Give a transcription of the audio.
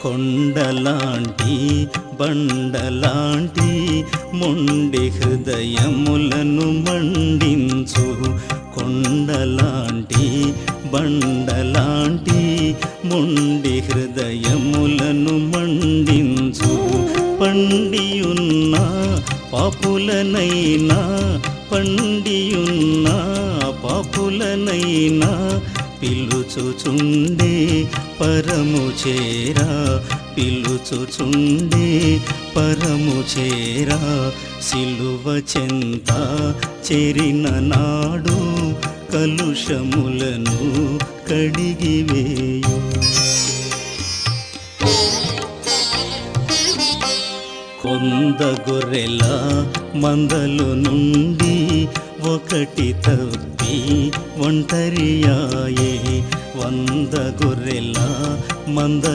కొండలాంటి బండలాంటి మొండి హృదయములను మండించు కొండలాంటి బండలాంటి మొండి హృదయములను మండించు పండియున్న పాపులనైనా పండియున్న పాపులనైనా పిలుచుచుండే పరము చేరా పిలుచుచుండే పరము చేరా సిలువ చెంత చేరిన నాడు కలుషములను కడిగివేయు కొంద గొర్రెల మందలు నుండి ఒకటి తప్పి ఒంటరియాయే 100 గొర్రెల మందలు